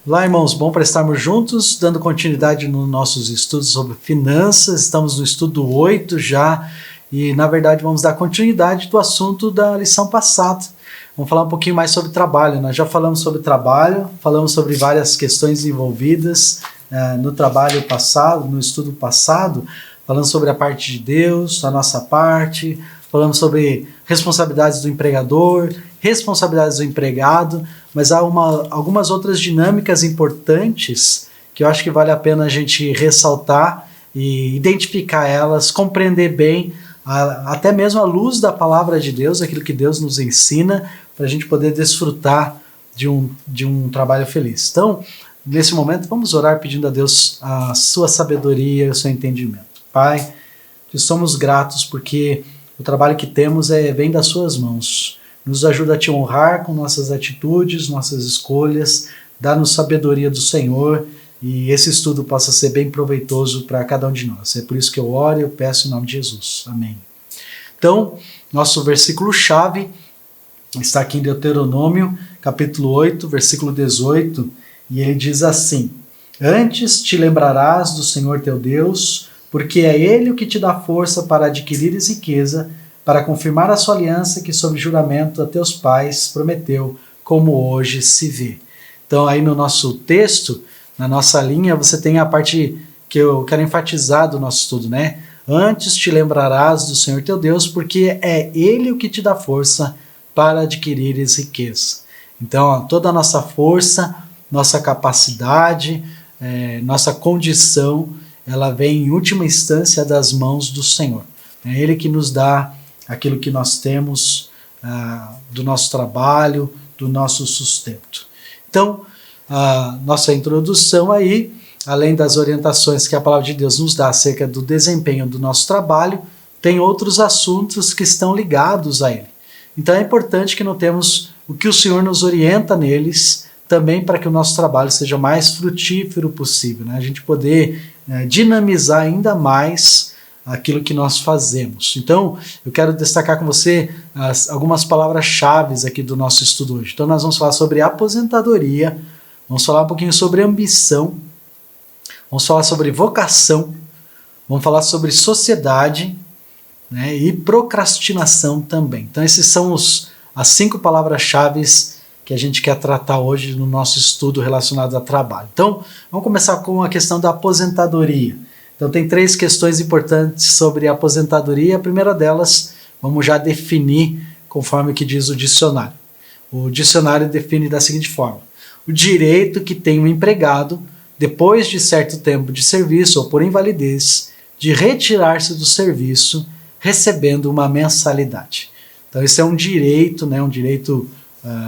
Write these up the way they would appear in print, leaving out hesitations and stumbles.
Olá, irmãos, bom para estarmos juntos, dando continuidade nos nossos estudos sobre finanças. Estamos no estudo 8 já e, na verdade, vamos dar continuidade do assunto da lição passada. Vamos falar um pouquinho mais sobre trabalho. Nós já falamos sobre trabalho, falamos sobre várias questões envolvidas no trabalho passado, no estudo passado, falando sobre a parte de Deus, a nossa parte, falamos sobre responsabilidades do empregador, responsabilidades do empregado, mas há algumas outras dinâmicas importantes que eu acho que vale a pena a gente ressaltar e identificar elas, compreender bem, até mesmo à luz da palavra de Deus, aquilo que Deus nos ensina, para a gente poder desfrutar de um trabalho feliz. Então, nesse momento, vamos orar pedindo a Deus a sua sabedoria e o seu entendimento. Pai, te somos gratos porque o trabalho que temos vem das suas mãos. Nos ajuda a te honrar com nossas atitudes, nossas escolhas, dá-nos sabedoria do Senhor e esse estudo possa ser bem proveitoso para cada um de nós. É por isso que eu oro e eu peço em nome de Jesus. Amém. Então, nosso versículo-chave está aqui em Deuteronômio, capítulo 8, versículo 18, e ele diz assim: Antes te lembrarás do Senhor teu Deus, porque é Ele o que te dá força para adquirires riqueza, para confirmar a sua aliança que sob juramento a teus pais prometeu, como hoje se vê. Então aí no nosso texto, na nossa linha, você tem a parte que eu quero enfatizar do nosso estudo, né? Antes te lembrarás do Senhor teu Deus, porque é Ele o que te dá força para adquirires riqueza. Então toda a nossa força, nossa capacidade, nossa condição, ela vem em última instância das mãos do Senhor. É Ele que nos dá aquilo que nós temos do nosso trabalho, do nosso sustento. Então, a nossa introdução aí, além das orientações que a palavra de Deus nos dá acerca do desempenho do nosso trabalho, tem outros assuntos que estão ligados a ele. Então é importante que notemos o que o Senhor nos orienta neles, também para que o nosso trabalho seja mais frutífero possível, né? A gente poder dinamizar ainda mais aquilo que nós fazemos. Então, eu quero destacar com você algumas palavras-chave aqui do nosso estudo hoje. Então, nós vamos falar sobre aposentadoria, vamos falar um pouquinho sobre ambição, vamos falar sobre vocação, vamos falar sobre sociedade, né, e procrastinação também. Então, esses são as 5 palavras-chave que a gente quer tratar hoje no nosso estudo relacionado a trabalho. Então, vamos começar com a questão da aposentadoria. Então, tem 3 questões importantes sobre a aposentadoria. A primeira delas, vamos já definir conforme que diz o dicionário. O dicionário define da seguinte forma: o direito que tem o empregado, depois de certo tempo de serviço ou por invalidez, de retirar-se do serviço, recebendo uma mensalidade. Então, esse é um direito, né, um direito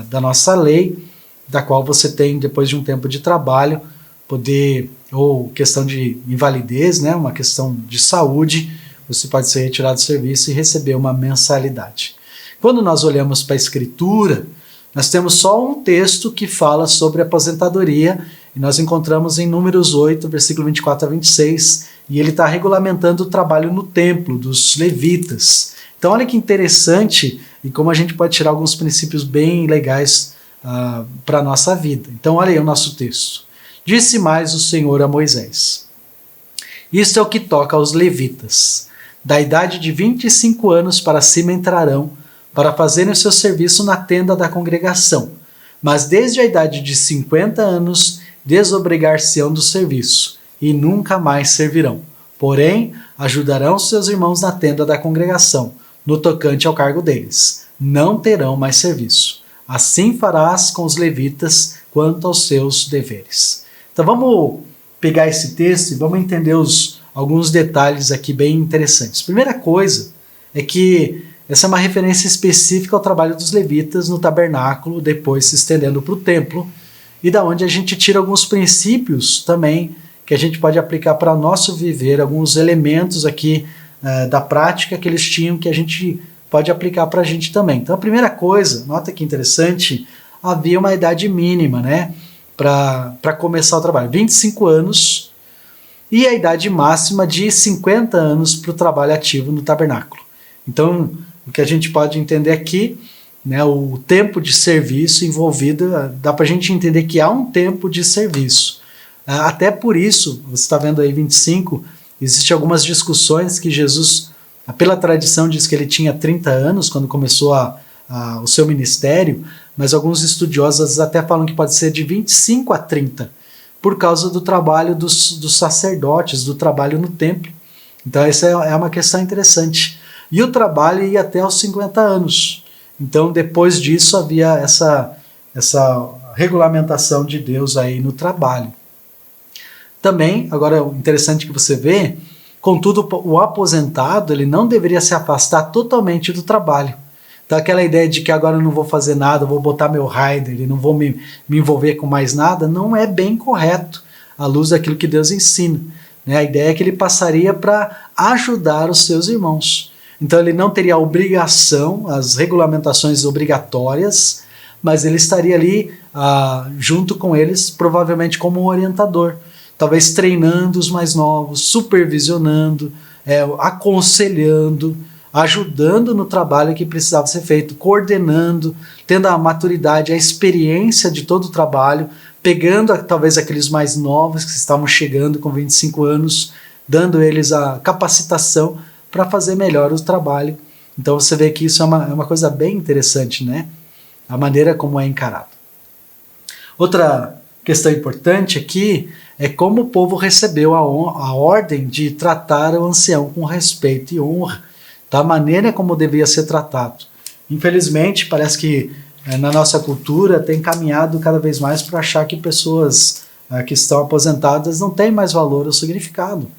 da nossa lei, da qual você tem, depois de um tempo de trabalho, poder, ou questão de invalidez, né, uma questão de saúde, você pode ser retirado do serviço e receber uma mensalidade. Quando nós olhamos para a Escritura, nós temos só um texto que fala sobre aposentadoria, e nós encontramos em Números 8, versículo 24 a 26, e ele está regulamentando o trabalho no templo dos levitas. Então olha que interessante e como a gente pode tirar alguns princípios bem legais para a nossa vida. Então olha aí o nosso texto. Disse mais o Senhor a Moisés: Isto é o que toca aos levitas. Da idade de 25 anos para cima entrarão, para fazerem o seu serviço na tenda da congregação. Mas desde a idade de 50 anos desobrigar-se-ão do serviço, e nunca mais servirão. Porém, ajudarão seus irmãos na tenda da congregação, no tocante ao cargo deles. Não terão mais serviço. Assim farás com os levitas quanto aos seus deveres. Então vamos pegar esse texto e vamos entender alguns detalhes aqui bem interessantes. Primeira coisa é que essa é uma referência específica ao trabalho dos levitas no tabernáculo, depois se estendendo para o templo, e da onde a gente tira alguns princípios também que a gente pode aplicar para o nosso viver, alguns elementos aqui da prática que eles tinham que a gente pode aplicar para a gente também. Então a primeira coisa, nota que interessante, havia uma idade mínima, né, para começar o trabalho, 25 anos, e a idade máxima de 50 anos para o trabalho ativo no tabernáculo. Então o que a gente pode entender aqui né, o tempo de serviço envolvido, dá para a gente entender que há um tempo de serviço. Até por isso, você está vendo aí 25, existem algumas discussões que Jesus, pela tradição, diz que ele tinha 30 anos quando começou o seu ministério, mas alguns estudiosos até falam que pode ser de 25 a 30, por causa do trabalho dos sacerdotes, do trabalho no templo. Então essa é uma questão interessante. E o trabalho ia até os 50 anos. Então depois disso havia essa regulamentação de Deus aí no trabalho. Também, agora interessante que você vê, contudo o aposentado ele não deveria se afastar totalmente do trabalho. Então aquela ideia de que agora eu não vou fazer nada, vou botar meu rider e não vou me envolver com mais nada, não é bem correto à luz daquilo que Deus ensina. A ideia é que ele passaria para ajudar os seus irmãos. Então ele não teria a obrigação, as regulamentações obrigatórias, mas ele estaria ali junto com eles, provavelmente como um orientador, talvez treinando os mais novos, supervisionando, aconselhando, ajudando no trabalho que precisava ser feito, coordenando, tendo a maturidade, a experiência de todo o trabalho, pegando talvez aqueles mais novos que estavam chegando com 25 anos, dando eles a capacitação para fazer melhor o trabalho. Então você vê que isso é uma coisa bem interessante, né? A maneira como é encarado. Outra questão importante aqui é como o povo recebeu a ordem de tratar o ancião com respeito e honra, da maneira como devia ser tratado. Infelizmente, parece que na nossa cultura tem caminhado cada vez mais para achar que pessoas que estão aposentadas não têm mais valor ou significado.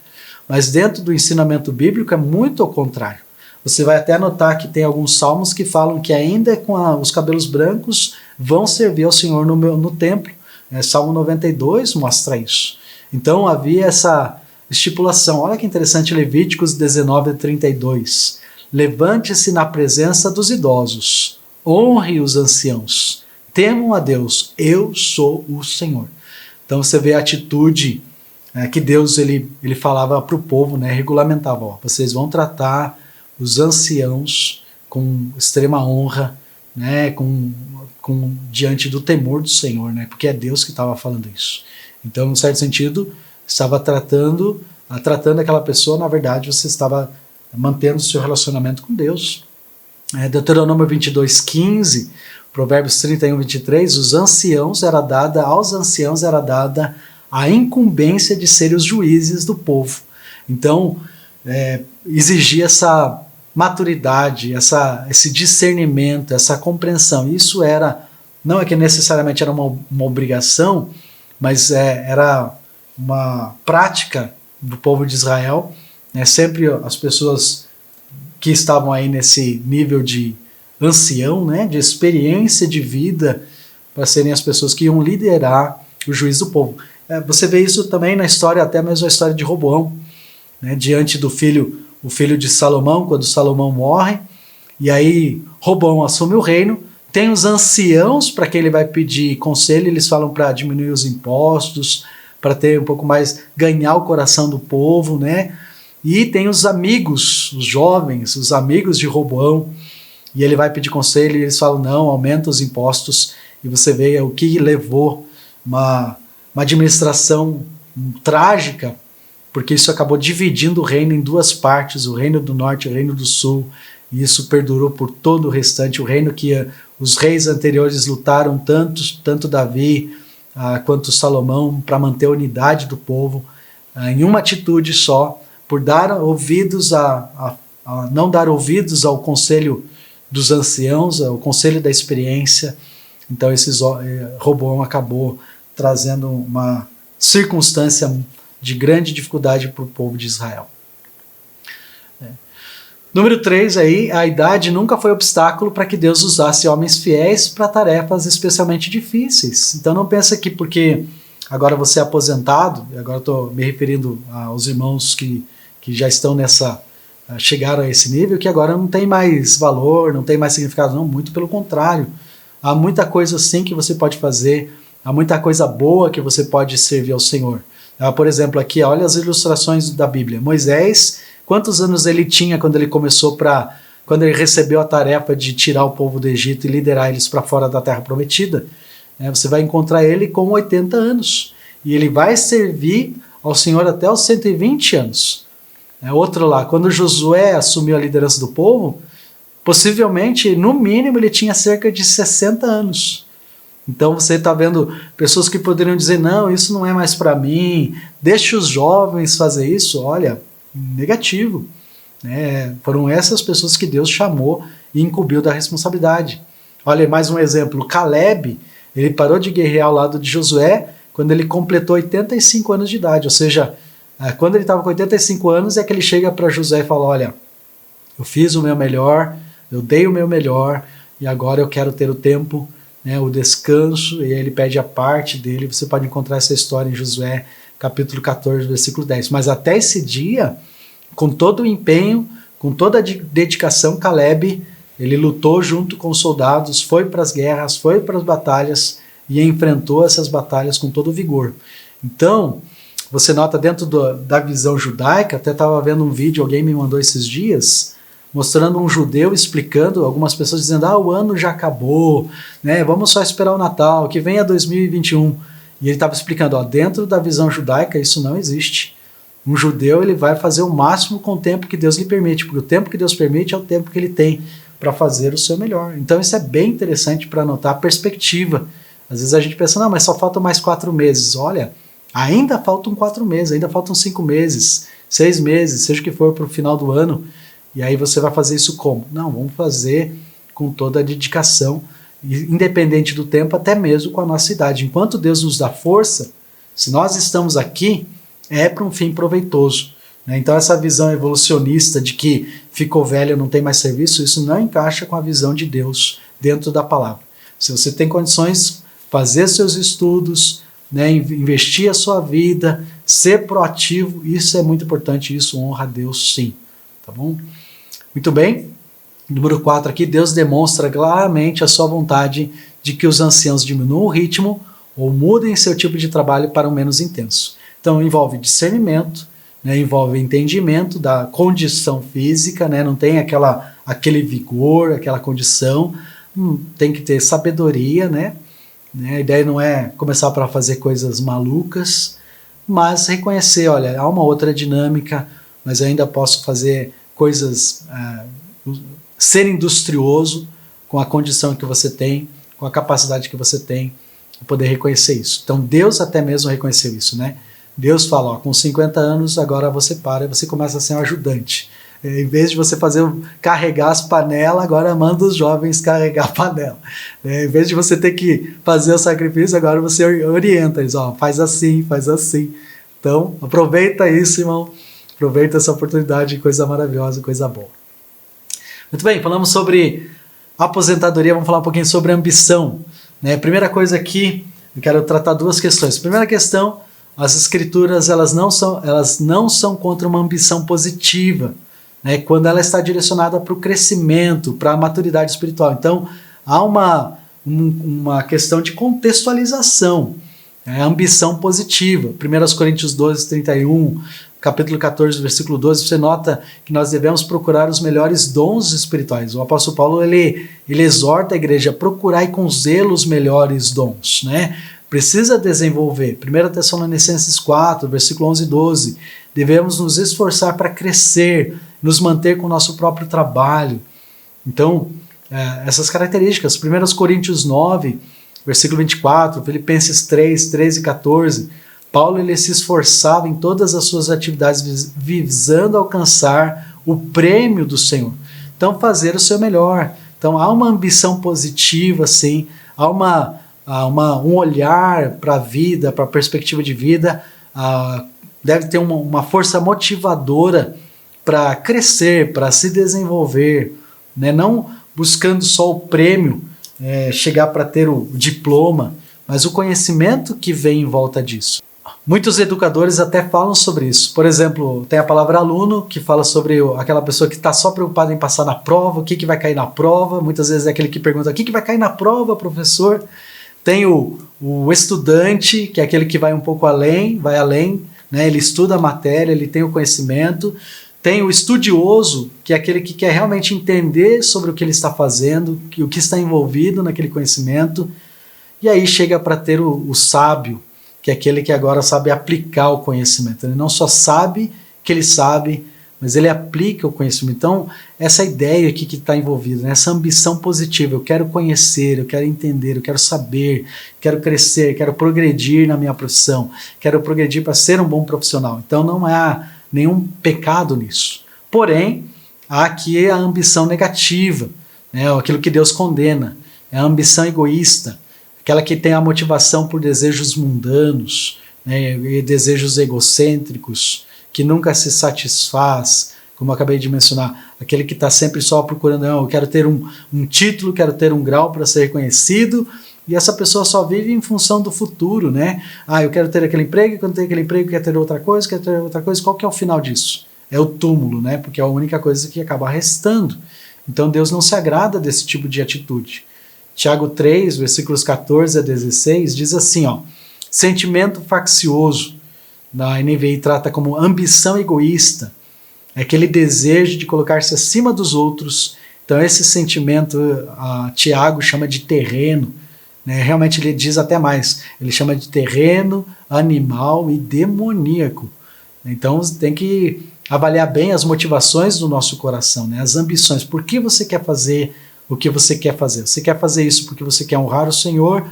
Mas dentro do ensinamento bíblico é muito ao contrário. Você vai até notar que tem alguns salmos que falam que ainda com os cabelos brancos vão servir ao Senhor no templo. Salmo 92 mostra isso. Então havia essa estipulação. Olha que interessante, Levíticos 19:32. Levante-se na presença dos idosos, honre os anciãos, temam a Deus, eu sou o Senhor. Então você vê a atitude que Deus ele falava para o povo, né, regulamentava, vocês vão tratar os anciãos com extrema honra, né, diante do temor do Senhor, né, porque é Deus que estava falando isso. Então, em certo sentido, estava tratando aquela pessoa, na verdade, você estava mantendo o seu relacionamento com Deus. Deuteronômio 22:15, Provérbios 31:23, aos anciãos era dada a incumbência de serem os juízes do povo. Então, exigia essa maturidade, esse discernimento, essa compreensão. Isso não é que necessariamente era uma obrigação, mas era uma prática do povo de Israel. Sempre as pessoas que estavam aí nesse nível de ancião, né, de experiência de vida, para serem as pessoas que iam liderar o juízo do povo. Você vê isso também na história, até mesmo a história de Roboão, né, diante do o filho de Salomão, quando Salomão morre, e aí Roboão assume o reino, tem os anciãos para quem ele vai pedir conselho, eles falam para diminuir os impostos, para ter um pouco mais, ganhar o coração do povo, né? E tem os amigos, os jovens, os amigos de Roboão, e ele vai pedir conselho e eles falam, não, aumenta os impostos, e você vê o que levou uma administração trágica, porque isso acabou dividindo o reino em duas partes, o reino do norte e o reino do sul, e isso perdurou por todo o restante, o reino que os reis anteriores lutaram, tanto Davi quanto Salomão, para manter a unidade do povo, em uma atitude só, por dar ouvidos não dar ouvidos ao conselho dos anciãos, ao conselho da experiência. Então Roboão acabou trazendo uma circunstância de grande dificuldade para o povo de Israel. Número 3, aí, a idade nunca foi obstáculo para que Deus usasse homens fiéis para tarefas especialmente difíceis. Então não pensa que porque agora você é aposentado, e agora estou me referindo aos irmãos que já estão chegaram a esse nível, que agora não tem mais valor, não tem mais significado, não, muito pelo contrário. Há muita coisa sim que você pode fazer, há muita coisa boa que você pode servir ao Senhor. Por exemplo, aqui, olha as ilustrações da Bíblia. Moisés, quantos anos ele tinha quando ele começou para quando ele recebeu a tarefa de tirar o povo do Egito e liderar eles para fora da Terra Prometida, né, você vai encontrar ele com 80 anos. E ele vai servir ao Senhor até os 120 anos. Outro lá, quando Josué assumiu a liderança do povo, possivelmente, no mínimo, ele tinha cerca de 60 anos. Então você está vendo pessoas que poderiam dizer, não, isso não é mais para mim, deixe os jovens fazer isso. Olha, negativo. Foram essas pessoas que Deus chamou e incumbiu da responsabilidade. Olha, mais um exemplo, Caleb, ele parou de guerrear ao lado de Josué quando ele completou 85 anos de idade, ou seja, quando ele estava com 85 anos é que ele chega para Josué e fala, olha, eu fiz o meu melhor, eu dei o meu melhor, e agora eu quero ter o tempo, né, o descanso, e aí ele pede a parte dele. Você pode encontrar essa história em Josué, capítulo 14, versículo 10. Mas até esse dia, com todo o empenho, com toda a dedicação, Caleb, ele lutou junto com os soldados, foi para as guerras, foi para as batalhas, e enfrentou essas batalhas com todo o vigor. Então, você nota dentro da visão judaica, até estava vendo um vídeo, alguém me mandou esses dias, mostrando um judeu explicando, algumas pessoas dizendo, o ano já acabou, né, vamos só esperar o Natal, que venha 2021. E ele estava explicando, dentro da visão judaica isso não existe. Um judeu ele vai fazer o máximo com o tempo que Deus lhe permite, porque o tempo que Deus permite é o tempo que ele tem para fazer o seu melhor. Então isso é bem interessante para notar a perspectiva. Às vezes a gente pensa, não, mas só faltam mais 4 meses. Olha, ainda faltam 4 meses, ainda faltam 5 meses, 6 meses, seja o que for para o final do ano. E aí você vai fazer isso como? Não, vamos fazer com toda a dedicação, independente do tempo, até mesmo com a nossa idade. Enquanto Deus nos dá força, se nós estamos aqui, é para um fim proveitoso. Então essa visão evolucionista de que ficou velho, não tem mais serviço, isso não encaixa com a visão de Deus dentro da palavra. Se você tem condições, fazer seus estudos, né, investir a sua vida, ser proativo, isso é muito importante, isso honra a Deus sim, tá bom? Muito bem, número 4 aqui, Deus demonstra claramente a sua vontade de que os anciãos diminuam o ritmo ou mudem seu tipo de trabalho para um menos intenso. Então envolve discernimento, né, envolve entendimento da condição física, né, não tem aquele vigor, aquela condição, tem que ter sabedoria, né? A ideia não é começar para fazer coisas malucas, mas reconhecer, olha, há uma outra dinâmica, mas eu ainda posso fazer coisas, ser industrioso com a condição que você tem, com a capacidade que você tem, poder reconhecer isso. Então Deus até mesmo reconheceu isso, né? Deus fala, com 50 anos agora você para e você começa a ser um ajudante. Em vez de você carregar as panelas, agora manda os jovens carregar a panela. Em vez de você ter que fazer o sacrifício, agora você orienta eles, faz assim, faz assim. Então, aproveita isso, irmão. Aproveita essa oportunidade, coisa maravilhosa, coisa boa. Muito bem, falamos sobre aposentadoria, vamos falar um pouquinho sobre ambição. Primeira coisa aqui, eu quero tratar 2 questões. Primeira questão, as escrituras elas não são contra uma ambição positiva, quando ela está direcionada para o crescimento, para a maturidade espiritual. Então, há uma questão de contextualização, a ambição positiva. 1 Coríntios 12, 31, capítulo 14, versículo 12, você nota que nós devemos procurar os melhores dons espirituais. O apóstolo Paulo, ele exorta a igreja a procurar com zelo os melhores dons, Precisa desenvolver. 1 Tessalonicenses 4, versículo 11 e 12, devemos nos esforçar para crescer, nos manter com o nosso próprio trabalho. Então, essas características, 1 Coríntios 9, versículo 24, Filipenses 3, 13 e 14, Paulo ele se esforçava em todas as suas atividades visando alcançar o prêmio do Senhor. Então, fazer o seu melhor. Então, há uma ambição positiva, sim, há um olhar para a vida, para a perspectiva de vida, deve ter uma força motivadora para crescer, para se desenvolver, não buscando só o prêmio, chegar para ter o diploma, mas o conhecimento que vem em volta disso. Muitos educadores até falam sobre isso. Por exemplo, tem a palavra aluno, que fala sobre aquela pessoa que está só preocupada em passar na prova, o que vai cair na prova. Muitas vezes é aquele que pergunta, o que vai cair na prova, professor? Tem o estudante, que é aquele que vai um pouco além, vai além, ele estuda a matéria, ele tem o conhecimento. Tem o estudioso, que é aquele que quer realmente entender sobre o que ele está fazendo, o que está envolvido naquele conhecimento. E aí chega para ter o sábio, que é aquele que agora sabe aplicar o conhecimento. Ele não só sabe que ele sabe, mas ele aplica o conhecimento. Então, essa ideia aqui que está envolvida, né? Essa ambição positiva, eu quero conhecer, eu quero entender, eu quero saber, quero crescer, quero progredir na minha profissão, quero progredir para ser um bom profissional. Então, não há nenhum pecado nisso. Porém, há aqui a ambição negativa, né? Aquilo que Deus condena, é a ambição egoísta, aquela que tem a motivação por desejos mundanos, né, e desejos egocêntricos, que nunca se satisfaz, como eu acabei de mencionar, aquele que está sempre só procurando, não, eu quero ter um título, quero ter um grau para ser reconhecido, e essa pessoa só vive em função do futuro, né? Eu quero ter aquele emprego, quando tem aquele emprego, quero ter outra coisa, qual que é o final disso? É o túmulo, né? Porque é a única coisa que acaba restando. Então Deus não se agrada desse tipo de atitude. Tiago 3, versículos 14 a 16, diz assim, sentimento faccioso, na NVI trata como ambição egoísta, é aquele desejo de colocar-se acima dos outros. Então esse sentimento, Tiago chama de terreno, né? Realmente ele diz até mais, ele chama de terreno, animal e demoníaco. Então tem que avaliar bem as motivações do nosso coração, né? As ambições, por que você quer fazer o que você quer fazer? Você quer fazer isso porque você quer honrar o Senhor,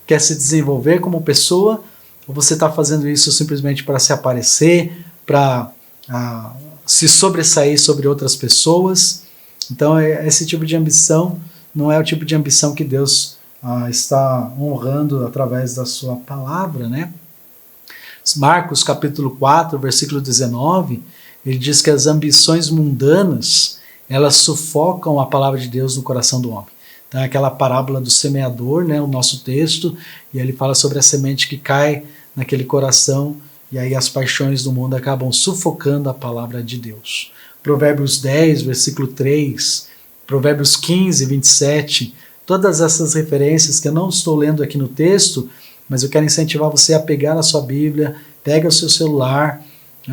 quer se desenvolver como pessoa, ou você está fazendo isso simplesmente para se aparecer, para se sobressair sobre outras pessoas? Então esse tipo de ambição não é o tipo de ambição que Deus está honrando através da sua palavra, né? Marcos capítulo 4, versículo 19, ele diz que as ambições mundanas, elas sufocam a palavra de Deus no coração do homem. Então, aquela parábola do semeador, né, o nosso texto, e ele fala sobre a semente que cai naquele coração, e aí as paixões do mundo acabam sufocando a palavra de Deus. Provérbios 10, versículo 3, Provérbios 15, 27, todas essas referências que eu não estou lendo aqui no texto, mas eu quero incentivar você a pegar a sua Bíblia, pega o seu celular,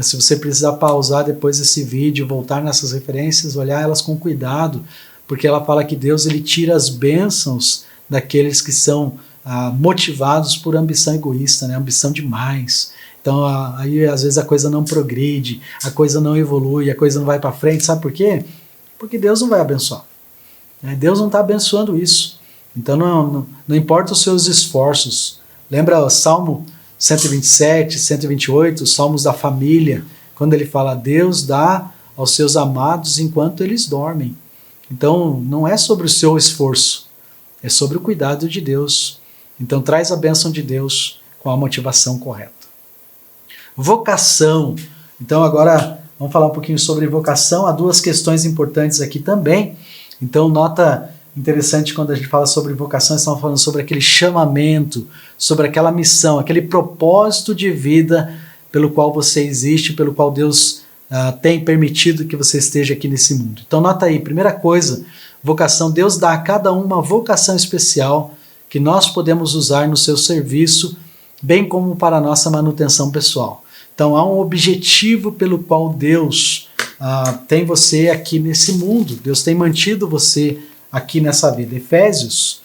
se você precisar pausar depois desse vídeo, voltar nessas referências, olhar elas com cuidado, porque ela fala que Deus ele tira as bênçãos daqueles que são motivados por ambição egoísta, né? Ambição demais. Então aí às vezes a coisa não progride, a coisa não evolui, a coisa não vai para frente. Sabe por quê? Porque Deus não vai abençoar. Deus não está abençoando isso. Então não importa os seus esforços. Lembra o Salmo 127, 128, os salmos da família, quando ele fala, Deus dá aos seus amados enquanto eles dormem. Então, não é sobre o seu esforço, é sobre o cuidado de Deus. Então, traz a bênção de Deus com a motivação correta. Vocação. Então, agora, vamos falar um pouquinho sobre vocação. Há duas questões importantes aqui também. Então, nota interessante quando a gente fala sobre vocação, estamos falando sobre aquele chamamento, sobre aquela missão, aquele propósito de vida pelo qual você existe, pelo qual Deus tem permitido que você esteja aqui nesse mundo. Então nota aí, primeira coisa, vocação, Deus dá a cada um uma vocação especial que nós podemos usar no seu serviço, bem como para a nossa manutenção pessoal. Então há um objetivo pelo qual Deus tem você aqui nesse mundo, Deus tem mantido você aqui nessa vida. Efésios,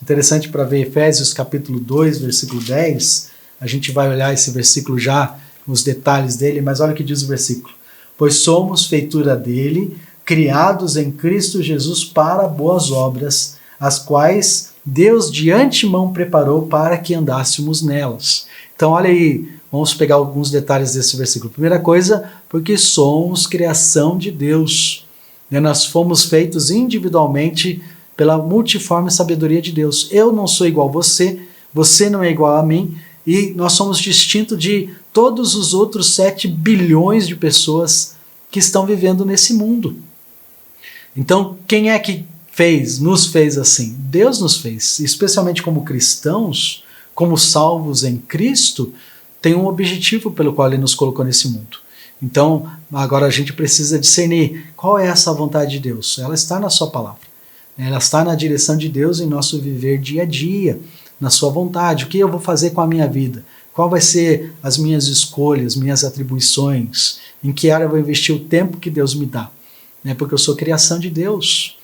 interessante para ver Efésios capítulo 2, versículo 10, a gente vai olhar esse versículo já, os detalhes dele, mas olha o que diz o versículo. Pois somos feitura dele, criados em Cristo Jesus para boas obras, as quais Deus de antemão preparou para que andássemos nelas. Então olha aí, vamos pegar alguns detalhes desse versículo. Primeira coisa, porque somos criação de Deus. Nós fomos feitos individualmente pela multiforme sabedoria de Deus. Eu não sou igual a você, você não é igual a mim, e nós somos distintos de todos os outros 7 bilhões de pessoas que estão vivendo nesse mundo. Então, quem é que nos fez assim? Deus nos fez, especialmente como cristãos, como salvos em Cristo, tem um objetivo pelo qual Ele nos colocou nesse mundo. Então, agora a gente precisa discernir qual é essa vontade de Deus. Ela está na sua palavra. Ela está na direção de Deus em nosso viver dia a dia, na sua vontade. O que eu vou fazer com a minha vida? Qual vai ser as minhas escolhas, minhas atribuições? Em que área eu vou investir o tempo que Deus me dá? Porque eu sou criação de Deus.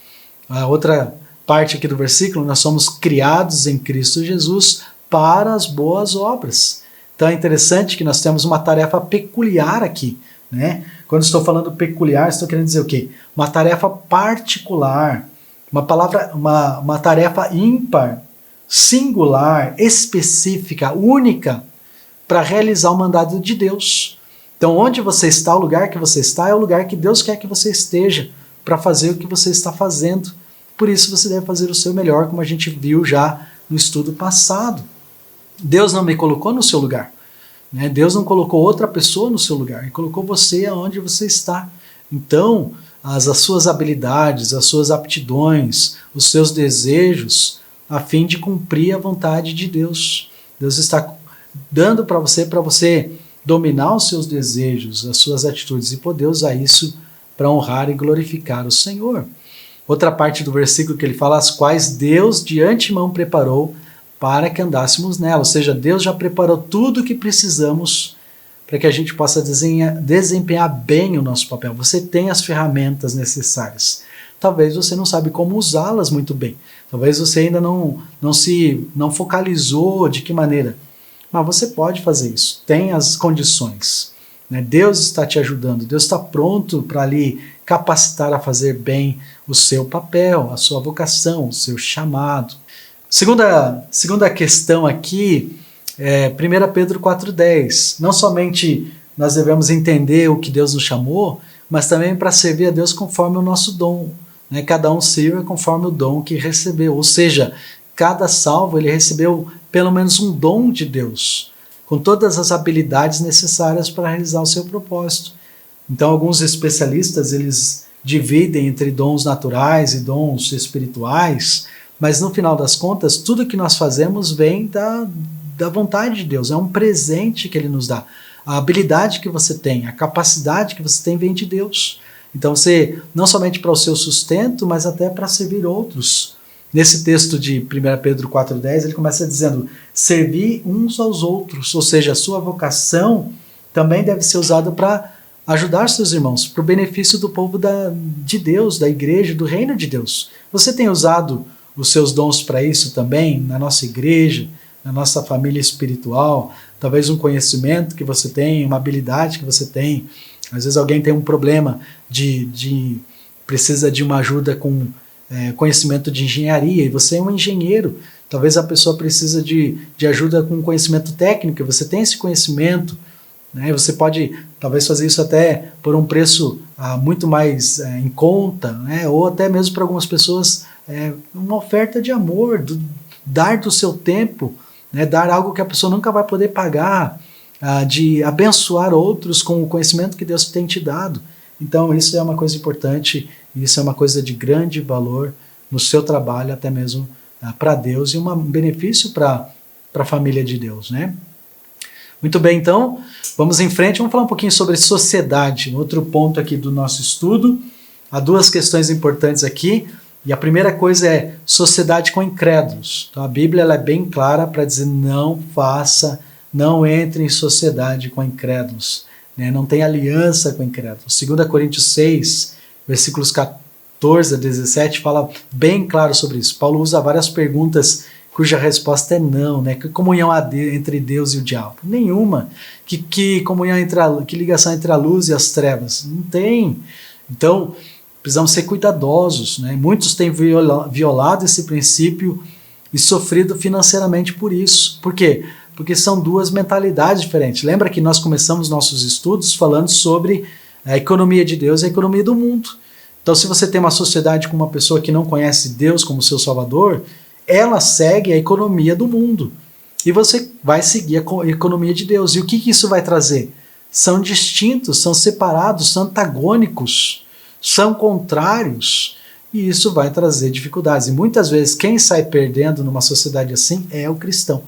A outra parte aqui do versículo, nós somos criados em Cristo Jesus para as boas obras. Então é interessante que nós temos uma tarefa peculiar aqui, né? Quando estou falando peculiar, estou querendo dizer o quê? Uma tarefa particular, uma tarefa ímpar, singular, específica, única, para realizar o mandado de Deus. Então, onde você está, o lugar que você está, é o lugar que Deus quer que você esteja, para fazer o que você está fazendo. Por isso você deve fazer o seu melhor, como a gente viu já no estudo passado. Deus não me colocou no seu lugar. Deus não colocou outra pessoa no seu lugar. Ele colocou você aonde você está. Então, as suas habilidades, as suas aptidões, os seus desejos, a fim de cumprir a vontade de Deus. Deus está dando para você dominar os seus desejos, as suas atitudes, e poder usar isso para honrar e glorificar o Senhor. Outra parte do versículo que ele fala, as quais Deus de antemão preparou para que andássemos nela. Ou seja, Deus já preparou tudo o que precisamos para que a gente possa desempenhar bem o nosso papel. Você tem as ferramentas necessárias. Talvez você não sabe como usá-las muito bem. Talvez você ainda não focalizou de que maneira. Mas você pode fazer isso. Tem as condições. Deus está te ajudando. Deus está pronto para lhe capacitar a fazer bem o seu papel, a sua vocação, o seu chamado. Segunda questão aqui é 1 Pedro 4,10. Não somente nós devemos entender o que Deus nos chamou, mas também para servir a Deus conforme o nosso dom. Cada um sirva conforme o dom que recebeu. Ou seja, cada salvo ele recebeu pelo menos um dom de Deus, com todas as habilidades necessárias para realizar o seu propósito. Então, alguns especialistas eles dividem entre dons naturais e dons espirituais, mas no final das contas, tudo que nós fazemos vem da vontade de Deus, é um presente que Ele nos dá. A habilidade que você tem, a capacidade que você tem vem de Deus. Então, você, não somente para o seu sustento, mas até para servir outros. Nesse texto de 1 Pedro 4,10, ele começa dizendo, servir uns aos outros, ou seja, a sua vocação também deve ser usada para ajudar seus irmãos, para o benefício do povo de Deus, da igreja, do reino de Deus. Você tem usado os seus dons para isso também, na nossa igreja, na nossa família espiritual, talvez um conhecimento que você tem, uma habilidade que você tem. Às vezes alguém tem um problema precisa de uma ajuda com conhecimento de engenharia, e você é um engenheiro. Talvez a pessoa precisa de ajuda com conhecimento técnico, você tem esse conhecimento, você pode talvez fazer isso até por um preço muito mais em conta, ou até mesmo para algumas pessoas uma oferta de amor, dar do seu tempo, dar algo que a pessoa nunca vai poder pagar, de abençoar outros com o conhecimento que Deus tem te dado. Então isso é uma coisa importante, isso é uma coisa de grande valor no seu trabalho, até mesmo para Deus, e um benefício para a família de Deus, Muito bem, então, vamos em frente, vamos falar um pouquinho sobre sociedade, outro ponto aqui do nosso estudo. Há duas questões importantes aqui, e a primeira coisa é sociedade com incrédulos. Então a Bíblia ela é bem clara para dizer não entre em sociedade com incrédulos, não tem aliança com incrédulos. 2 Coríntios 6, versículos 14 a 17, fala bem claro sobre isso. Paulo usa várias perguntas cuja resposta é não, Que comunhão há entre Deus e o diabo? Nenhuma. Que comunhão que ligação entre a luz e as trevas? Não tem. Então, precisamos ser cuidadosos, Muitos têm violado esse princípio e sofrido financeiramente por isso. Por quê? Porque são duas mentalidades diferentes. Lembra que nós começamos nossos estudos falando sobre a economia de Deus e a economia do mundo. Então, se você tem uma sociedade com uma pessoa que não conhece Deus como seu Salvador, ela segue a economia do mundo. E você vai seguir a economia de Deus. E o que isso vai trazer? São distintos, são separados, são antagônicos, são contrários. E isso vai trazer dificuldades. E muitas vezes quem sai perdendo numa sociedade assim é o cristão.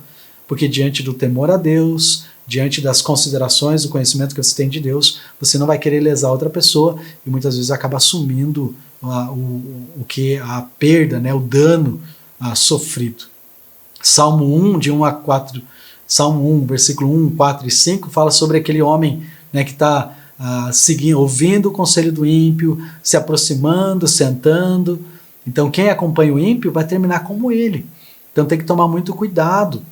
Porque diante do temor a Deus, diante das considerações, do conhecimento que você tem de Deus, você não vai querer lesar outra pessoa e muitas vezes acaba assumindo a perda, o dano sofrido. Salmo 1, de 1 a 4, Salmo 1, versículo 1, 4 e 5, fala sobre aquele homem, né, que está seguindo, ouvindo o conselho do ímpio, se aproximando, sentando. Então quem acompanha o ímpio vai terminar como ele. Então tem que tomar muito cuidado,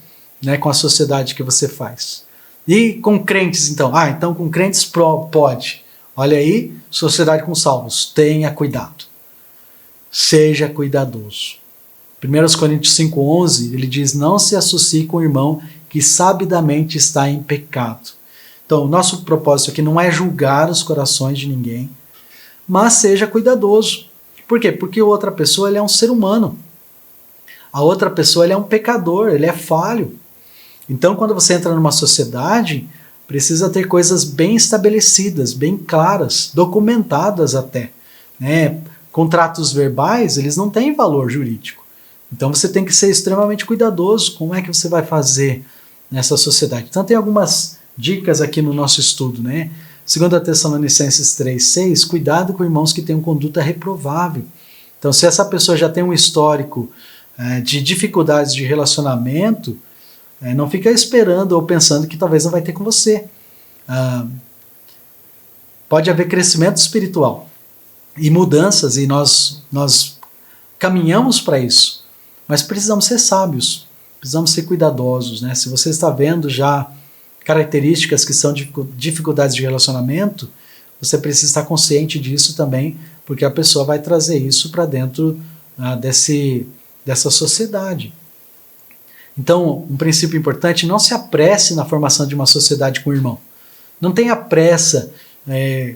né, com a sociedade que você faz. E com crentes, então? Então com crentes pode. Olha aí, sociedade com salvos, tenha cuidado. Seja cuidadoso. 1 Coríntios 5,11, ele diz, não se associe com o irmão que sabidamente está em pecado. Então, o nosso propósito aqui não é julgar os corações de ninguém, mas seja cuidadoso. Por quê? Porque a outra pessoa ele é um ser humano. A outra pessoa ele é um pecador, ele é falho. Então, quando você entra numa sociedade, precisa ter coisas bem estabelecidas, bem claras, documentadas até, né? Contratos verbais, eles não têm valor jurídico. Então, você tem que ser extremamente cuidadoso. Como é que você vai fazer nessa sociedade? Então, tem algumas dicas aqui no nosso estudo, né? 2 Tessalonicenses 3,6, cuidado com irmãos que tenham conduta reprovável. Então, se essa pessoa já tem um histórico de dificuldades de relacionamento, não fica esperando ou pensando que talvez não vai ter com você. Pode haver crescimento espiritual e mudanças, e nós caminhamos para isso, mas precisamos ser sábios, precisamos ser cuidadosos, né? Se você está vendo já características que são dificuldades de relacionamento, você precisa estar consciente disso também, porque a pessoa vai trazer isso para dentro dessa sociedade. Então, um princípio importante, não se apresse na formação de uma sociedade com o irmão. Não tenha pressa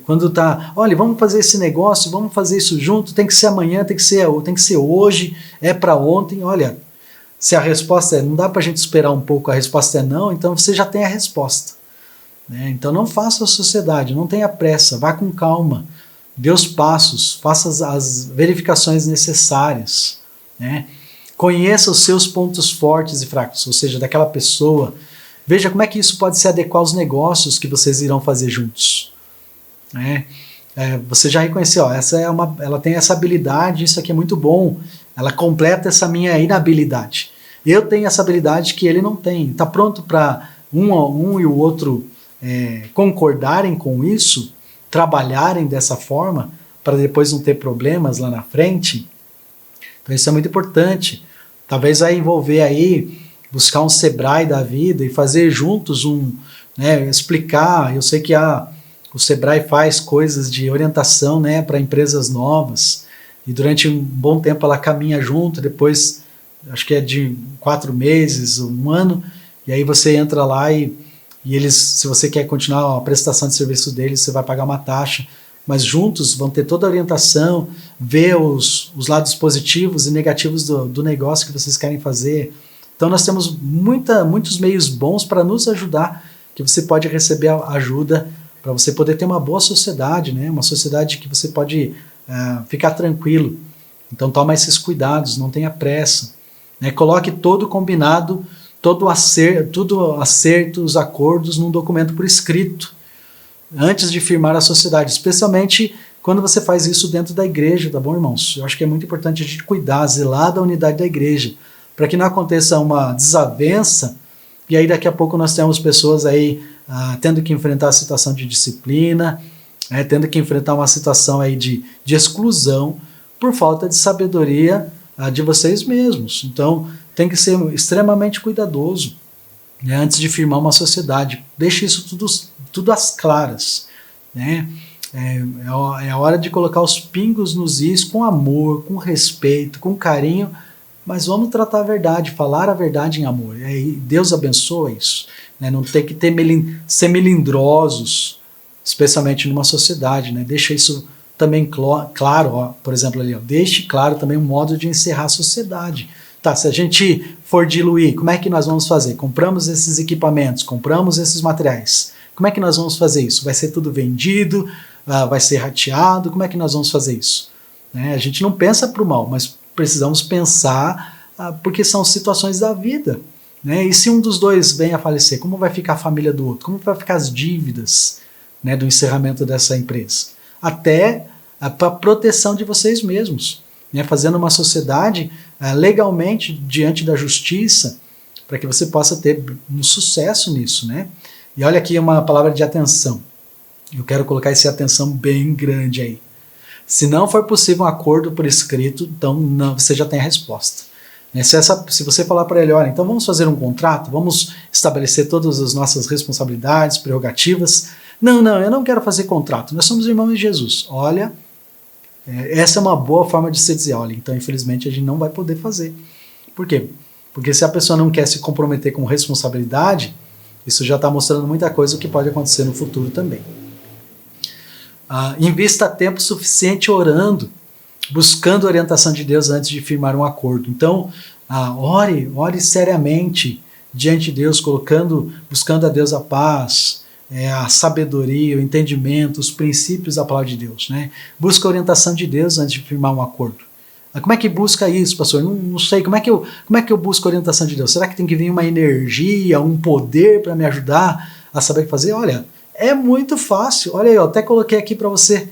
quando está, olha, vamos fazer esse negócio, vamos fazer isso junto, tem que ser amanhã, tem que ser hoje, é para ontem. Olha, se a resposta não dá para a gente esperar um pouco, a resposta é não, então você já tem a resposta. Né? Então não faça a sociedade, não tenha pressa, vá com calma, dê os passos, faça as verificações necessárias, né? Conheça os seus pontos fortes e fracos, ou seja, daquela pessoa, veja como é que isso pode se adequar aos negócios que vocês irão fazer juntos. Né? Você já reconheceu, ela tem essa habilidade, isso aqui é muito bom, ela completa essa minha inabilidade. Eu tenho essa habilidade que ele não tem. Está pronto para um e o outro concordarem com isso, trabalharem dessa forma, para depois não ter problemas lá na frente? Então isso é muito importante. Talvez vai envolver aí, buscar um Sebrae da vida e fazer juntos explicar. Eu sei que o Sebrae faz coisas de orientação, né, para empresas novas, e durante um bom tempo ela caminha junto, depois acho que é de 4 meses, 1 ano, e aí você entra lá e eles, se você quer continuar a prestação de serviço deles, você vai pagar uma taxa, mas juntos vão ter toda a orientação, ver os lados positivos e negativos do negócio que vocês querem fazer. Então nós temos muitos meios bons para nos ajudar, que você pode receber ajuda para você poder ter uma boa sociedade, né? Uma sociedade que você pode ficar tranquilo. Então toma esses cuidados, não tenha pressa. Né? Coloque todo combinado, tudo acerto, os acordos num documento por escrito, antes de firmar a sociedade, especialmente quando você faz isso dentro da igreja, tá bom, irmãos? Eu acho que é muito importante a gente cuidar, zelar da unidade da igreja, para que não aconteça uma desavença, e aí daqui a pouco nós temos pessoas aí tendo que enfrentar a situação de disciplina, tendo que enfrentar uma situação aí de exclusão, por falta de sabedoria de vocês mesmos. Então, tem que ser extremamente cuidadoso, né, antes de firmar uma sociedade. Deixe isso tudo às claras. Né? É a hora de colocar os pingos nos is com amor, com respeito, com carinho, mas vamos tratar a verdade, falar a verdade em amor. Deus abençoa isso. Né? Não tem que ser melindrosos, especialmente numa sociedade. Né? Deixa isso também claro, por exemplo, ali, deixe claro também um modo de encerrar a sociedade. Tá, se a gente for diluir, como é que nós vamos fazer? Compramos esses equipamentos, compramos esses materiais. Como é que nós vamos fazer isso? Vai ser tudo vendido? Vai ser rateado? Como é que nós vamos fazer isso? Né? A gente não pensa para o mal, mas precisamos pensar porque são situações da vida. Né? E se um dos dois vem a falecer, como vai ficar a família do outro? Como vai ficar as dívidas, né, do encerramento dessa empresa? Até para a proteção de vocês mesmos. Né, fazendo uma sociedade legalmente diante da justiça, para que você possa ter um sucesso nisso, né? E olha aqui uma palavra de atenção. Eu quero colocar essa atenção bem grande aí. Se não for possível um acordo por escrito, então não, você já tem a resposta. Se você falar para ele, olha, então vamos fazer um contrato, vamos estabelecer todas as nossas responsabilidades, prerrogativas. Não, eu não quero fazer contrato, nós somos irmãos de Jesus. Olha, essa é uma boa forma de se dizer, olha, então infelizmente a gente não vai poder fazer. Por quê? Porque se a pessoa não quer se comprometer com responsabilidade, isso já está mostrando muita coisa o que pode acontecer no futuro também. Invista tempo suficiente orando, buscando a orientação de Deus antes de firmar um acordo. Então, ore seriamente diante de Deus, buscando a Deus a paz, a sabedoria, o entendimento, os princípios da palavra de Deus, né? Busca a orientação de Deus antes de firmar um acordo. Como é que busca isso, pastor? Não sei. Como é que eu busco a orientação de Deus? Será que tem que vir uma energia, um poder para me ajudar a saber o que fazer? Olha, é muito fácil. Olha aí, eu até coloquei aqui para você.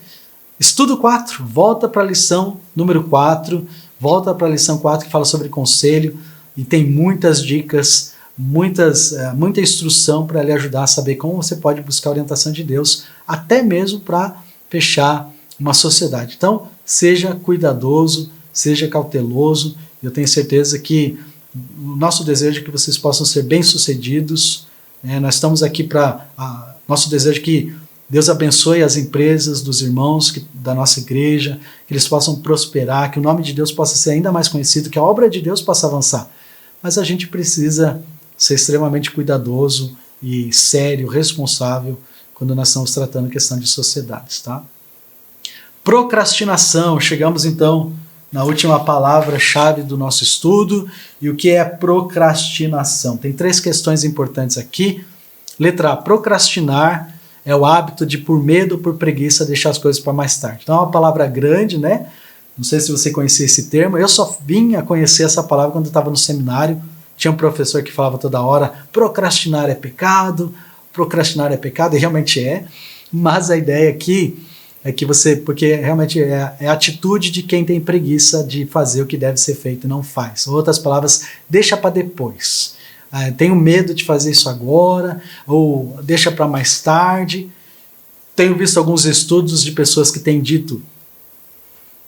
Estudo 4, volta para a lição número 4, volta para a lição 4 que fala sobre conselho e tem muitas dicas, muita instrução para lhe ajudar a saber como você pode buscar a orientação de Deus, até mesmo para fechar uma sociedade. Então, seja cuidadoso, seja cauteloso. Eu tenho certeza que o nosso desejo é que vocês possam ser bem-sucedidos. Nós estamos aqui nosso desejo é que Deus abençoe as empresas dos irmãos da nossa igreja, que eles possam prosperar, que o nome de Deus possa ser ainda mais conhecido, que a obra de Deus possa avançar. Mas a gente precisa ser extremamente cuidadoso e sério, responsável, quando nós estamos tratando questão de sociedades, tá? Procrastinação. Chegamos então na última palavra-chave do nosso estudo. E o que é procrastinação? Tem 3 questões importantes aqui. Letra A, procrastinar é o hábito de, por medo ou por preguiça, deixar as coisas para mais tarde. Então é uma palavra grande, né? Não sei se você conhecia esse termo. Eu só vim a conhecer essa palavra quando eu estava no seminário. Tinha um professor que falava toda hora, procrastinar é pecado, e realmente é. Mas a ideia aqui é que porque realmente é a atitude de quem tem preguiça de fazer o que deve ser feito e não faz. Outras palavras, deixa para depois. Tenho medo de fazer isso agora, ou deixa para mais tarde. Tenho visto alguns estudos de pessoas que têm dito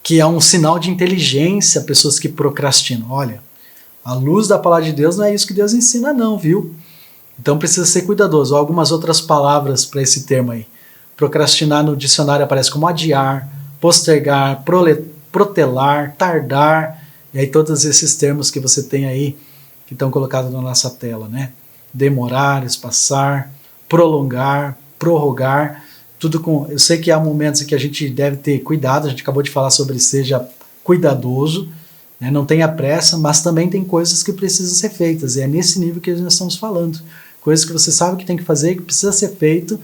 que é um sinal de inteligência pessoas que procrastinam. Olha, à luz da palavra de Deus não é isso que Deus ensina não, viu? Então precisa ser cuidadoso. Há algumas outras palavras para esse termo aí. Procrastinar no dicionário aparece como adiar, postergar, protelar, tardar, e aí todos esses termos que você tem aí, que estão colocados na nossa tela, né? Demorar, espaçar, prolongar, prorrogar, tudo com... Eu sei que há momentos em que a gente deve ter cuidado, a gente acabou de falar sobre seja cuidadoso, né? Não tenha pressa, mas também tem coisas que precisam ser feitas, e é nesse nível que nós estamos falando. Coisas que você sabe que tem que fazer, que precisa ser feito,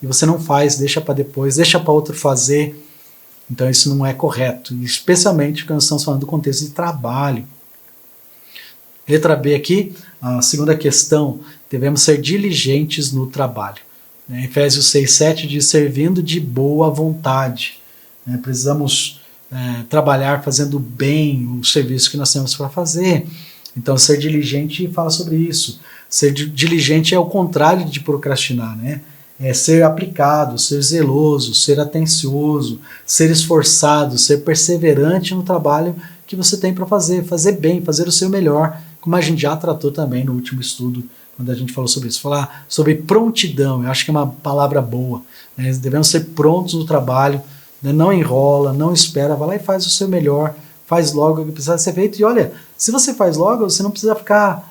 e você não faz, deixa para depois, deixa para outro fazer. Então isso não é correto, especialmente quando nós estamos falando do contexto de trabalho. Letra B aqui, a segunda questão, devemos ser diligentes no trabalho. Efésios 6,7 diz, servindo de boa vontade. Precisamos trabalhar fazendo bem o serviço que nós temos para fazer. Então ser diligente fala sobre isso. Ser diligente é o contrário de procrastinar, né? É ser aplicado, ser zeloso, ser atencioso, ser esforçado, ser perseverante no trabalho que você tem para fazer bem, fazer o seu melhor, como a gente já tratou também no último estudo, quando a gente falou sobre isso. Falar sobre prontidão, eu acho que é uma palavra boa, né? Devemos ser prontos no trabalho, né? Não enrola, não espera, vai lá e faz o seu melhor, faz logo o que precisa ser feito. E olha, se você faz logo, você não precisa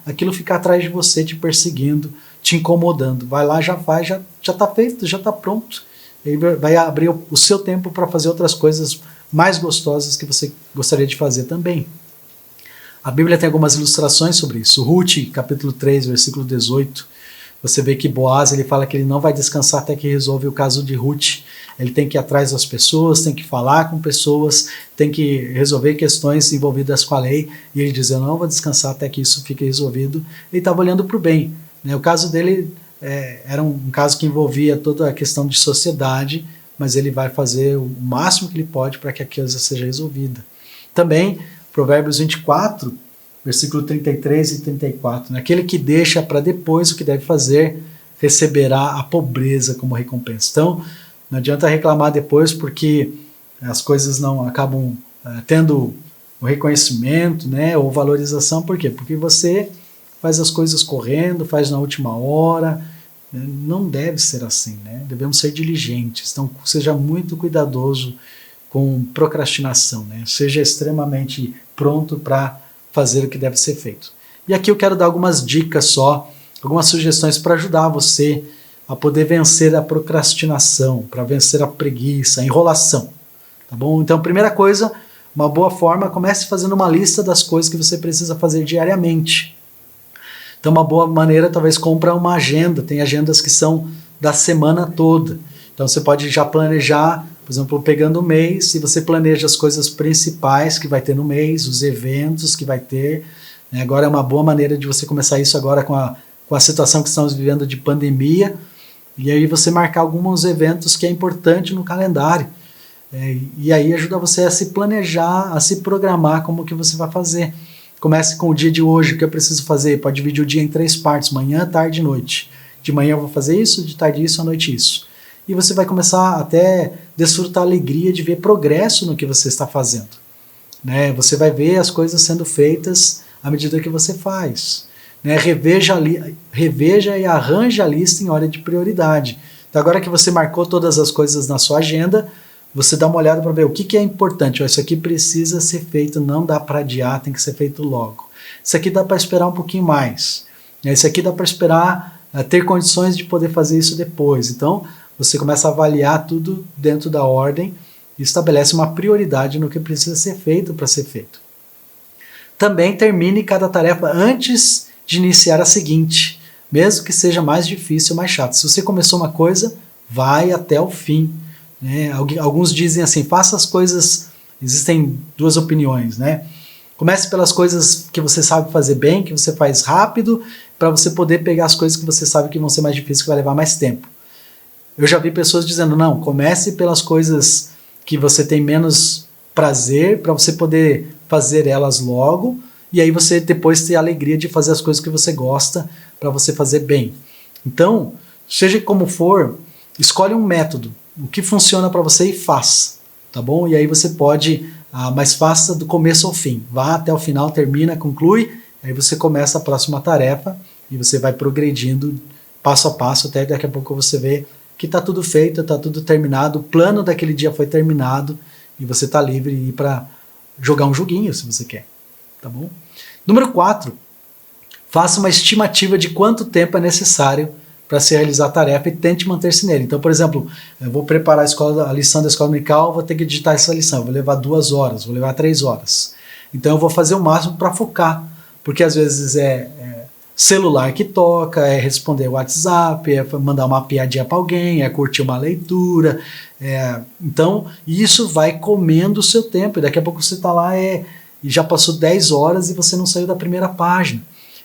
aquilo ficar atrás de você, te perseguindo, te incomodando. Vai lá, já faz, já está feito, já está pronto. Ele vai abrir o seu tempo para fazer outras coisas mais gostosas que você gostaria de fazer também. A Bíblia tem algumas ilustrações sobre isso. Ruth, capítulo 3, versículo 18, você vê que Boaz, ele fala que ele não vai descansar até que resolve o caso de Ruth. Ele tem que ir atrás das pessoas, tem que falar com pessoas, tem que resolver questões envolvidas com a lei, e ele diz, eu não vou descansar até que isso fique resolvido. Ele estava olhando para o bem. O caso dele era um caso que envolvia toda a questão de sociedade, mas ele vai fazer o máximo que ele pode para que a coisa seja resolvida. Também, Provérbios 24, versículo 33 e 34. Né? Aquele que deixa para depois o que deve fazer, receberá a pobreza como recompensa. Então, não adianta reclamar depois porque as coisas não acabam tendo o reconhecimento, né, ou valorização. Por quê? Porque você faz as coisas correndo, faz na última hora. Né? Não deve ser assim, né? Devemos ser diligentes. Então, seja muito cuidadoso com procrastinação, né? Seja extremamente pronto para fazer o que deve ser feito. E aqui eu quero dar algumas dicas só, algumas sugestões para ajudar você a poder vencer a procrastinação, para vencer a preguiça, a enrolação, tá bom? Então, primeira coisa, uma boa forma, comece fazendo uma lista das coisas que você precisa fazer diariamente. Então, uma boa maneira, talvez, comprar uma agenda. Tem agendas que são da semana toda. Então, você pode já planejar, por exemplo, pegando o mês, se você planeja as coisas principais que vai ter no mês, os eventos que vai ter. Né? Agora é uma boa maneira de você começar isso agora com a situação que estamos vivendo de pandemia. E aí você marcar alguns eventos que é importante no calendário. E aí ajuda você a se planejar, a se programar como que você vai fazer. Comece com o dia de hoje, o que eu preciso fazer. Pode dividir o dia em 3 partes, manhã, tarde e noite. De manhã eu vou fazer isso, de tarde isso, à noite isso. E você vai começar até desfrutar a alegria de ver progresso no que você está fazendo. Né? Você vai ver as coisas sendo feitas à medida que você faz. Né? Reveja e arranje a lista em ordem de prioridade. Então agora que você marcou todas as coisas na sua agenda, você dá uma olhada para ver o que é importante. Isso aqui precisa ser feito, não dá para adiar, tem que ser feito logo. Isso aqui dá para esperar um pouquinho mais. Isso aqui dá para esperar ter condições de poder fazer isso depois. Então, você começa a avaliar tudo dentro da ordem e estabelece uma prioridade no que precisa ser feito para ser feito. Também termine cada tarefa antes de iniciar a seguinte, mesmo que seja mais difícil ou mais chato. Se você começou uma coisa, vai até o fim. Né? Alguns dizem assim, faça as coisas, existem duas opiniões, né? Comece pelas coisas que você sabe fazer bem, que você faz rápido, para você poder pegar as coisas que você sabe que vão ser mais difíceis, que vai levar mais tempo. Eu já vi pessoas dizendo, não, comece pelas coisas que você tem menos prazer, para você poder fazer elas logo, e aí você depois ter a alegria de fazer as coisas que você gosta, para você fazer bem. Então, seja como for, escolhe um método, o que funciona para você e faça, tá bom? E aí você pode, mas faça do começo ao fim, vá até o final, termina, conclui, aí você começa a próxima tarefa e você vai progredindo passo a passo, até daqui a pouco você vê que está tudo feito, está tudo terminado, o plano daquele dia foi terminado e você está livre para jogar um joguinho se você quer, tá bom? Número 4, faça uma estimativa de quanto tempo é necessário para se realizar a tarefa e tente manter-se nele. Então, por exemplo, eu vou preparar a lição da escola dominical, vou ter que digitar essa lição, vou levar 2 horas, vou levar 3 horas. Então eu vou fazer o máximo para focar, porque às vezes é celular que toca, é responder WhatsApp, é mandar uma piadinha para alguém, é curtir uma leitura. Então, isso vai comendo o seu tempo, e daqui a pouco você está lá e já passou 10 horas e você não saiu da primeira página.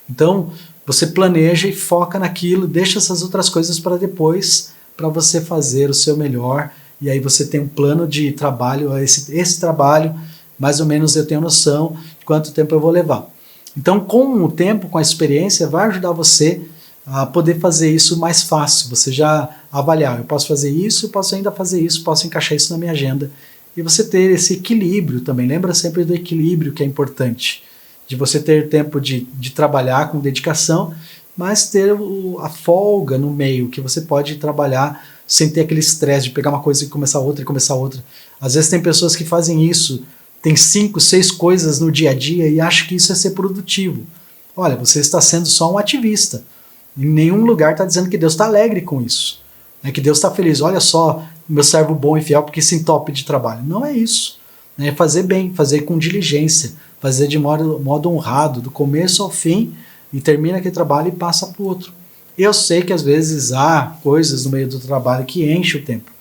Então, você planeja e foca naquilo, deixa essas outras coisas para depois, para você fazer o seu melhor, e aí você tem um plano de trabalho, esse trabalho, mais ou menos eu tenho noção de quanto tempo eu vou levar. Então, com o tempo, com a experiência, vai ajudar você a poder fazer isso mais fácil, você já avaliar, eu posso fazer isso, eu posso ainda fazer isso, posso encaixar isso na minha agenda, e você ter esse equilíbrio também, lembra sempre do equilíbrio que é importante, de você ter tempo de trabalhar com dedicação, mas ter a folga no meio, que você pode trabalhar sem ter aquele estresse de pegar uma coisa e começar outra. Às vezes tem pessoas que fazem isso, tem 5, 6 coisas no dia a dia e acham que isso é ser produtivo. Olha, você está sendo só um ativista. Em nenhum lugar está dizendo que Deus está alegre com isso. Que Deus está feliz. Olha só, meu servo bom e fiel, porque se entope de trabalho. Não é isso. É fazer bem, fazer com diligência, fazer de modo honrado, do começo ao fim, e termina aquele trabalho e passa para o outro. Eu sei que às vezes há coisas no meio do trabalho que enchem o tempo,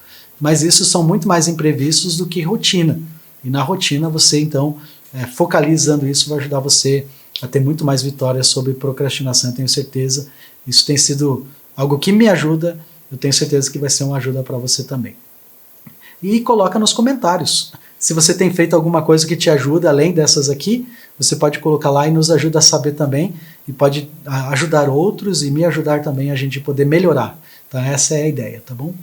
mas isso são muito mais imprevistos do que rotina. E na rotina você, então, focalizando isso, vai ajudar você a ter muito mais vitórias sobre procrastinação, eu tenho certeza. Isso tem sido algo que me ajuda, eu tenho certeza que vai ser uma ajuda para você também. E coloca nos comentários Se você tem feito alguma coisa que te ajuda, além dessas aqui, você pode colocar lá e nos ajuda a saber também, e pode ajudar outros e me ajudar também a gente poder melhorar. Então essa é a ideia, tá bom?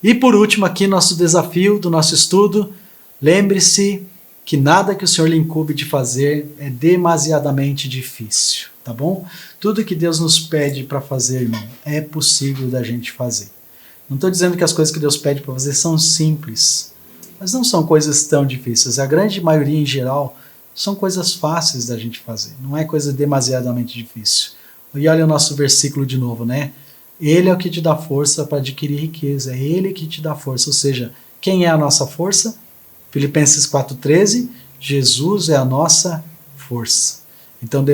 E por último aqui, nosso desafio do nosso estudo, lembre-se que nada que o Senhor lhe incumbe de fazer é demasiadamente difícil, tá bom? Tudo que Deus nos pede para fazer, irmão, é possível da gente fazer. Não estou dizendo que as coisas que Deus pede para fazer são simples, mas não são coisas tão difíceis. A grande maioria, em geral, são coisas fáceis da gente fazer, não é coisa demasiadamente difícil. E olha o nosso versículo de novo, né? Ele é o que te dá força para adquirir riqueza, é Ele que te dá força. Ou seja, quem é a nossa força? Filipenses 4,13, Jesus é a nossa força. Então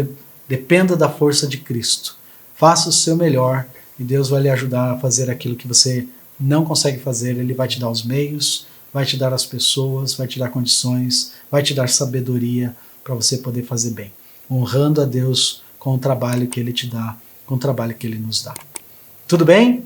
dependa da força de Cristo. Faça o seu melhor e Deus vai lhe ajudar a fazer aquilo que você não consegue fazer. Ele vai te dar os meios, vai te dar as pessoas, vai te dar condições, vai te dar sabedoria para você poder fazer bem, honrando a Deus com o trabalho que Ele te dá, com o trabalho que Ele nos dá. Tudo bem?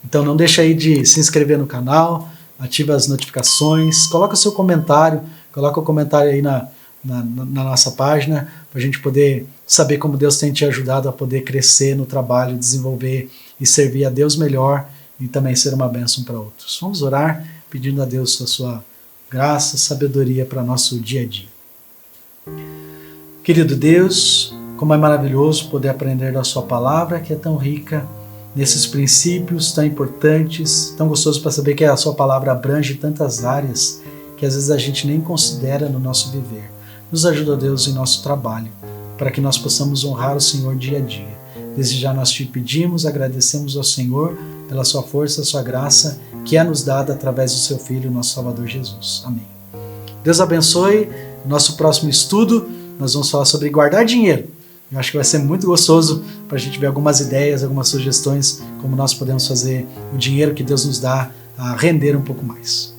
Então não deixa aí de se inscrever no canal, ativa as notificações, coloca o seu comentário, coloca o comentário aí na nossa página, para a gente poder saber como Deus tem te ajudado a poder crescer no trabalho, desenvolver e servir a Deus melhor e também ser uma bênção para outros. Vamos orar pedindo a Deus a sua graça, sabedoria para nosso dia a dia. Querido Deus, como é maravilhoso poder aprender da sua palavra, que é tão rica nesses princípios tão importantes, tão gostoso para saber que a sua palavra abrange tantas áreas que às vezes a gente nem considera no nosso viver. Nos ajuda, Deus, em nosso trabalho, para que nós possamos honrar o Senhor dia a dia. Desde já nós te pedimos, agradecemos ao Senhor pela sua força, sua graça, que é nos dada através do seu Filho, nosso Salvador Jesus. Amém. Deus abençoe. No nosso próximo estudo, nós vamos falar sobre guardar dinheiro. Eu acho que vai ser muito gostoso para a gente ver algumas ideias, algumas sugestões, como nós podemos fazer o dinheiro que Deus nos dá a render um pouco mais.